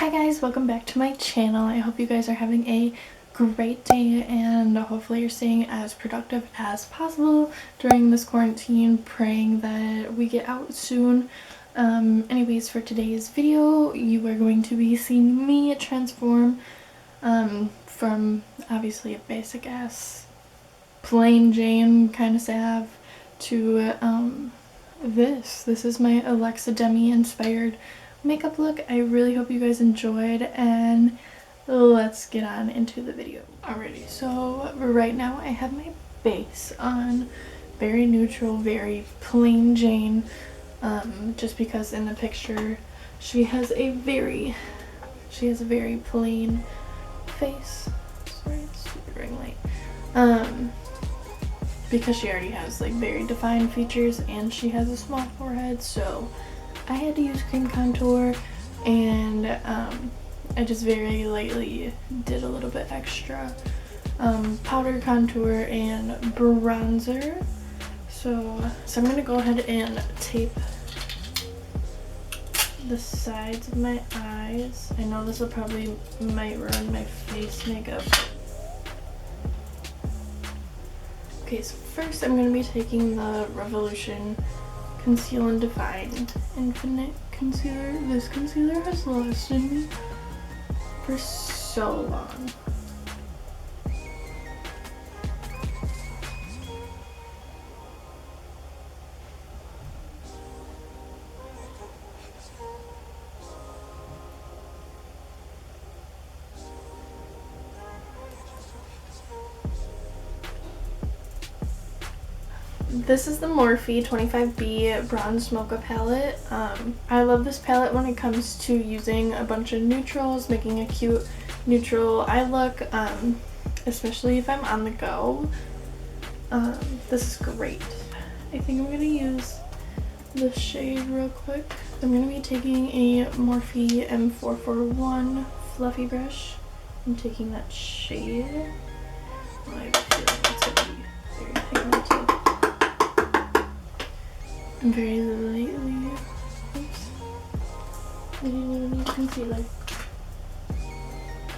Hi guys, welcome back to my channel. I hope you guys are having a great day and hopefully you're staying as productive as possible during this quarantine, praying that we get out soon. Anyways, for today's video, you are going to be seeing me transform from obviously a basic ass plain Jane kind of salve to this is my Demie inspired makeup look. I really hope you guys enjoyed, and let's get on into the video. Alrighty, so right now I have my base on very neutral, very plain Jane, just because in the picture she has a very plain face. Sorry, it's super ring light. Because she already has like very defined features and she has a small forehead, so I had to use cream contour, and I just very lightly did a little bit extra powder contour and bronzer. So I'm gonna go ahead and tape the sides of my eyes. I know this will probably might ruin my face makeup. Okay, so first I'm gonna be taking the Revolution Conceal and Define Infinite Concealer. This concealer has lasted me for so long. This is the Morphe 25B Bronze Mocha palette. I love this palette when it comes to using a bunch of neutrals, making a cute neutral eye look, especially if I'm on the go. This is great. I think I'm going to use the shade real quick. I'm going to be taking a Morphe M441 fluffy brush. I'm taking that shade. I have a feeling it's going to be very pigmented. Very lightly. Oops. I didn't even need concealer.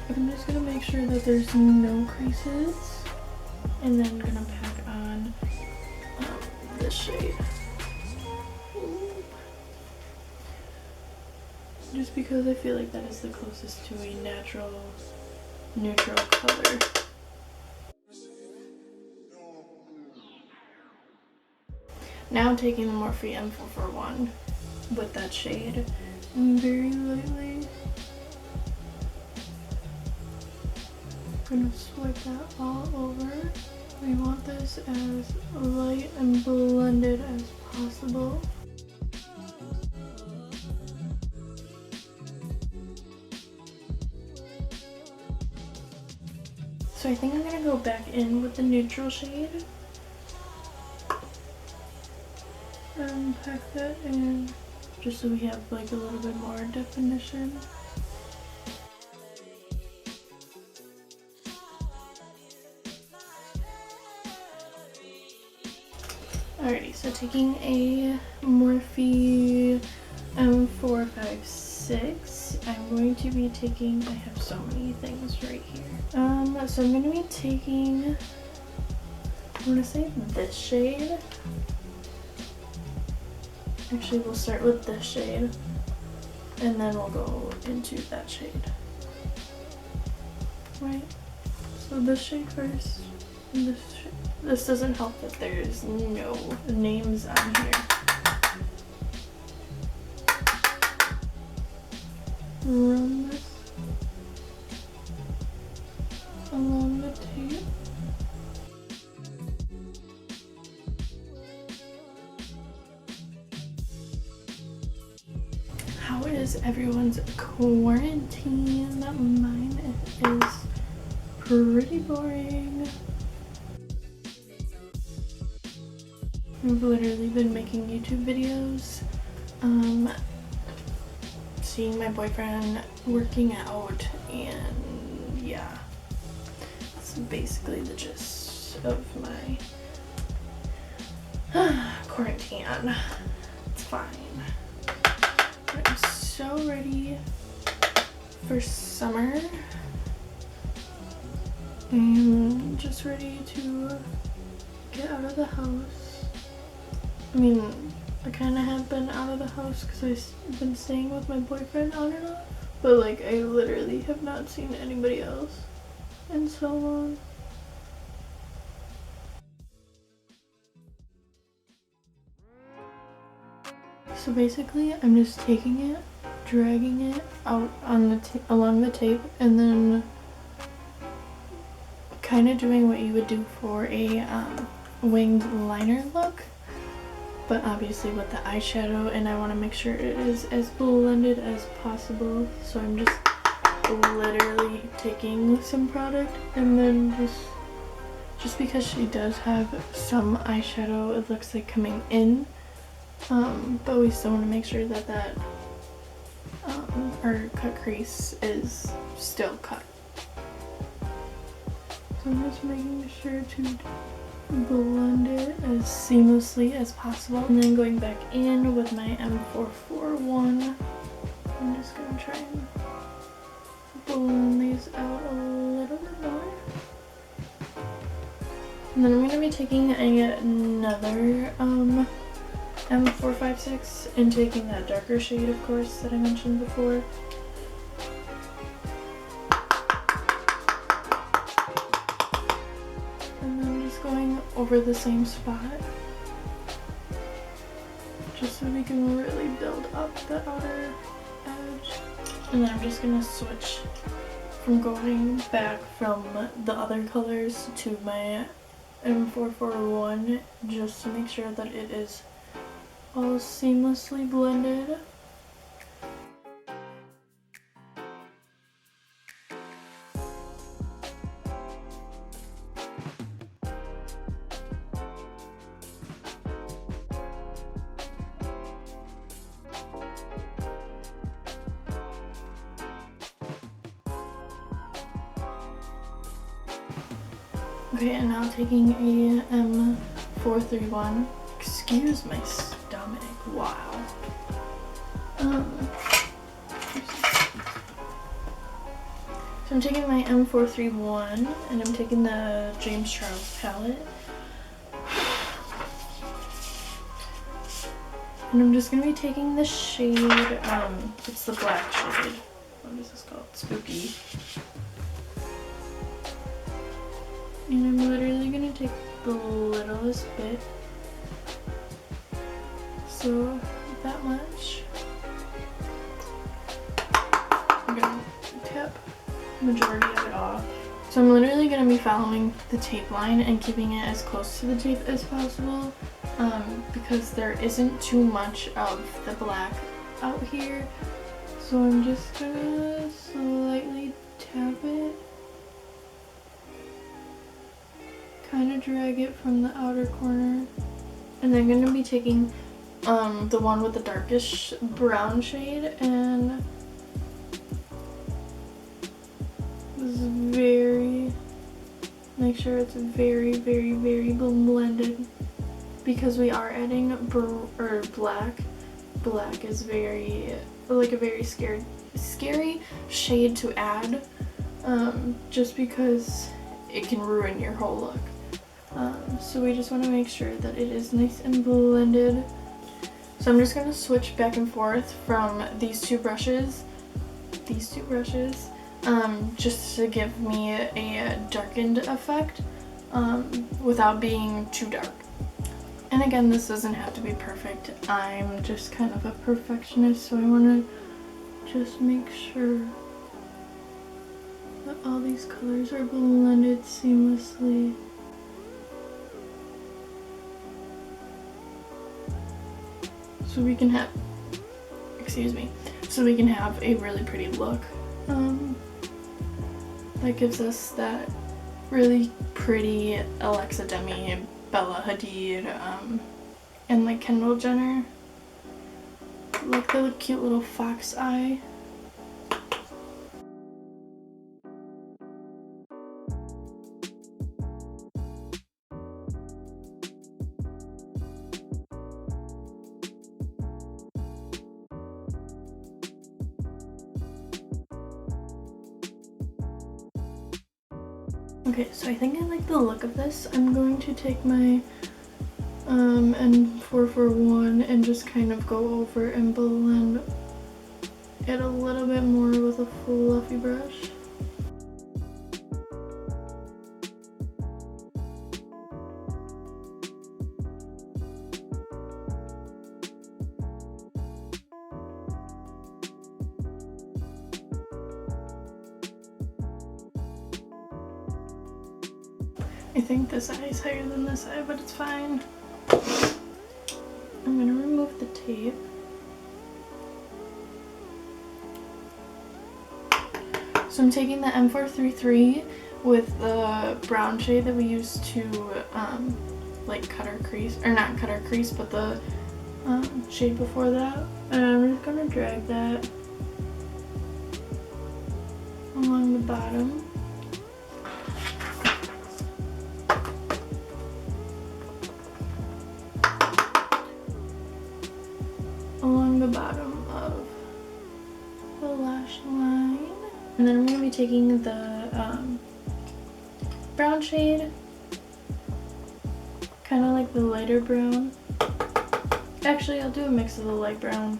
I'm just gonna make sure that there's no creases, and then I'm gonna pack on this shade. Just because I feel like that is the closest to a natural neutral color. Now I'm taking the Morphe M441 with that shade very lightly. I'm gonna swipe that all over. We want this as light and blended as possible. So I think I'm gonna go back in with the neutral shade. Pack that in just so we have like a little bit more definition. Alrighty, so taking a Morphe M456, I'm going to be taking, I have so many things right here. So I'm going to be taking, I want to say this shade. Actually, we'll start with this shade, and then we'll go into that shade. Right? So this shade first, and this shade. This doesn't help that there's no names on here. Run this along the tape. How is everyone's quarantine? Mine is pretty boring. I've literally been making YouTube videos, seeing my boyfriend working out, and yeah, that's basically the gist of my quarantine. It's fine. I'm so ready for summer. I'm just ready to get out of the house. I mean, I kind of have been out of the house because I've been staying with my boyfriend on and off. But like, I literally have not seen anybody else in so long. So basically, I'm just taking it, dragging it out on the along the tape, and then kind of doing what you would do for a winged liner look, but obviously with the eyeshadow, and I want to make sure it is as blended as possible. So I'm just literally taking some product, and then just because she does have some eyeshadow, it looks like coming in. But we still want to make sure that our cut crease is still cut. So I'm just making sure to blend it as seamlessly as possible. And then going back in with my M441, I'm just going to try and blend these out a little bit more. And then I'm going to be taking another M456 and taking that darker shade, of course, that I mentioned before. And then just going over the same spot, just so we can really build up the outer edge. And then I'm just going to switch from going back from the other colors to my M441 just to make sure that it is all seamlessly blended. Okay, and now taking a M431. Excuse my stomach. Wow. So I'm taking my M431 and I'm taking the James Charles palette. And I'm just going to be taking the shade, it's the black shade. What is this called? Spooky. And I'm literally going to take the littlest bit. So that much. I'm going to tap the majority of it off. So I'm literally going to be following the tape line and keeping it as close to the tape as possible. Because there isn't too much of the black out here. So I'm just gonna slightly tap it. Kind of drag it from the outer corner. And then I'm gonna be taking the one with the darkish brown shade and make sure it's very, very, very blended. Because we are adding black. Black is very, like a very scary shade to add, just because it can ruin your whole look. So we just want to make sure that it is nice and blended. So I'm just going to switch back and forth from these two brushes, just to give me a darkened effect, without being too dark. And again, this doesn't have to be perfect. I'm just kind of a perfectionist, so I want to just make sure that all these colors are blended seamlessly. So we can have, so we can have a really pretty look. That gives us that really pretty Alexa Demie, Bella Hadid, and like Kendall Jenner, like the cute little fox eye. Okay, so I think I like the look of this. I'm going to take my N441 and just kind of go over and blend it a little bit more with a fluffy brush. I think this eye is higher than this eye, but it's fine. I'm gonna remove the tape. So I'm taking the M433 with the brown shade that we used to like cut our crease, or not cut our crease, but the shade before that. And I'm just gonna drag that along the bottom. Along the bottom of the lash line. And then I'm going to be taking the brown shade, kind of like the lighter brown. Actually, I'll do a mix of the light brown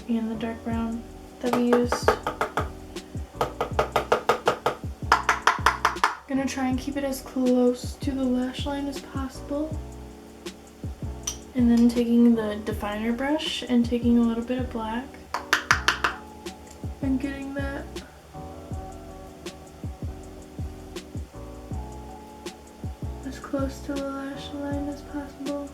and the dark brown that we used. I'm going to try and keep it as close to the lash line as possible. And then taking the definer brush and taking a little bit of black and getting that as close to the lash line as possible.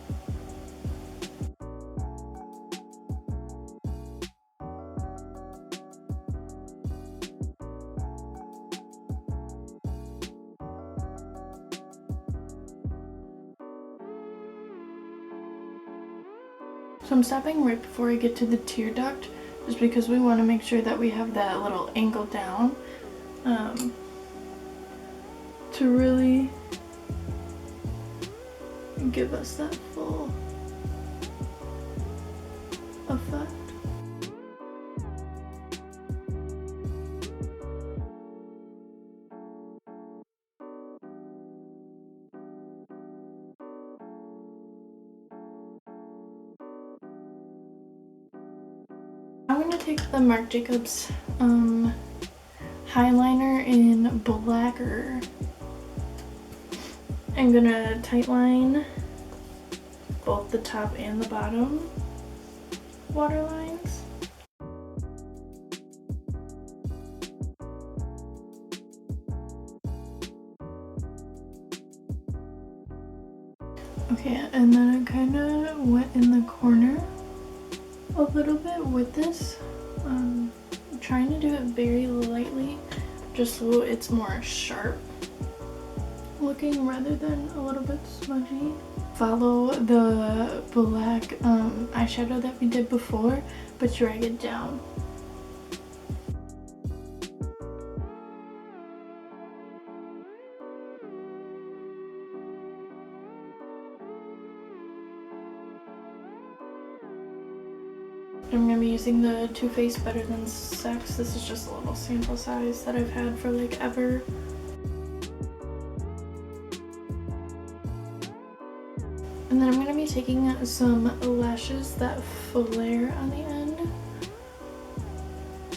So I'm stopping right before I get to the tear duct, just because we want to make sure that we have that little angle down to really give us that full effect. I'm going to take the Marc Jacobs highliner in Blacker. I'm going to tightline both the top and the bottom waterlines. Okay, and then I kind of went in the corner a little bit with this. I'm trying to do it very lightly, just so it's more sharp looking rather than a little bit smudgy. Follow the black eyeshadow that we did before, but drag it down. I'm going to be using the Too Faced Better Than Sex. This is just a little sample size that I've had for like ever. And then I'm going to be taking some lashes that flare on the end.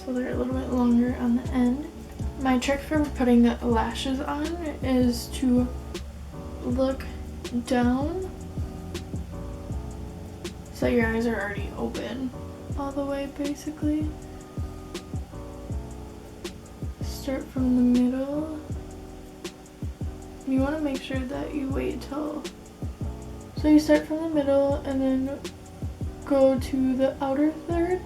So they're a little bit longer on the end. My trick for putting lashes on is to look down so your eyes are already open all the way, basically. Start from the middle. You want to make sure that you wait till, so you start from the middle and then go to the outer third.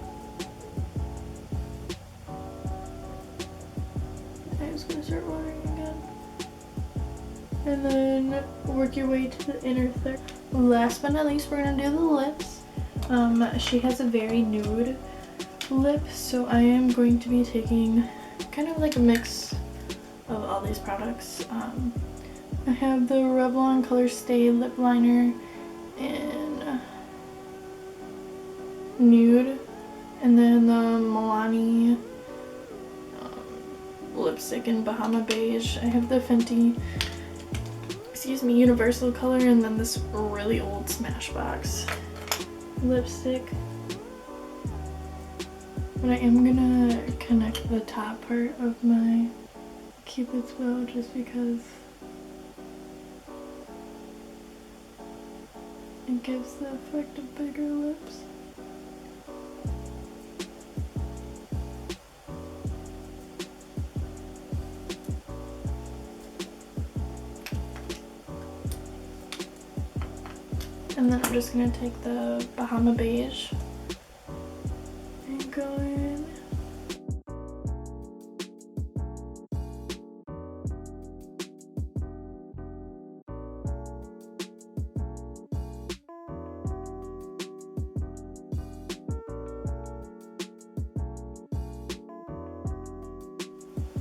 I'm just gonna start watering again. And then work your way to the inner third. Last but not least, we're gonna do the lips. She has a very nude lip, so I am going to be taking kind of like a mix of all these products. I have the Revlon Color Stay lip liner in nude, and then the Milani lipstick in Bahama Beige. I have the Fenty, excuse me, Universal color, and then this really old Smashbox lipstick. But I am gonna connect the top part of my Cupid's bow just because it gives the effect of bigger lips. And then I'm just gonna take the Bahama Beige and go in.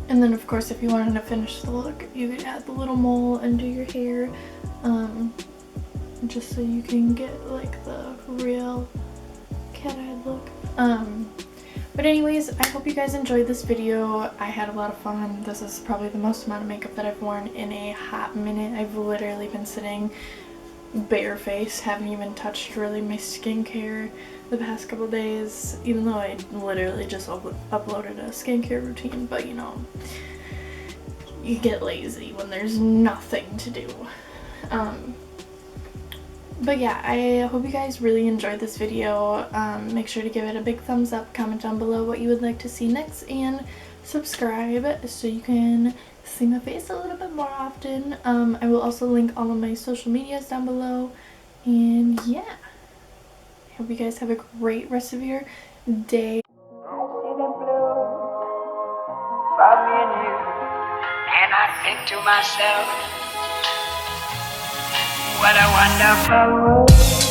And then of course if you wanted to finish the look, you could add the little mole and do your hair, just so you can get like the real cat-eyed look. But anyways, I hope you guys enjoyed this video. I had a lot of fun. This is probably the most amount of makeup that I've worn in a hot minute. I've literally been sitting barefaced, haven't even touched really my skincare the past couple days, even though I literally just uploaded a skincare routine. But you know, you get lazy when there's nothing to do. But yeah, I hope you guys really enjoyed this video. Make sure to give it a big thumbs up, comment down below what you would like to see next, and subscribe so you can see my face a little bit more often. I will also link all of my social medias down below. And yeah, I hope you guys have a great rest of your day. And I think to myself, what a wonderful world.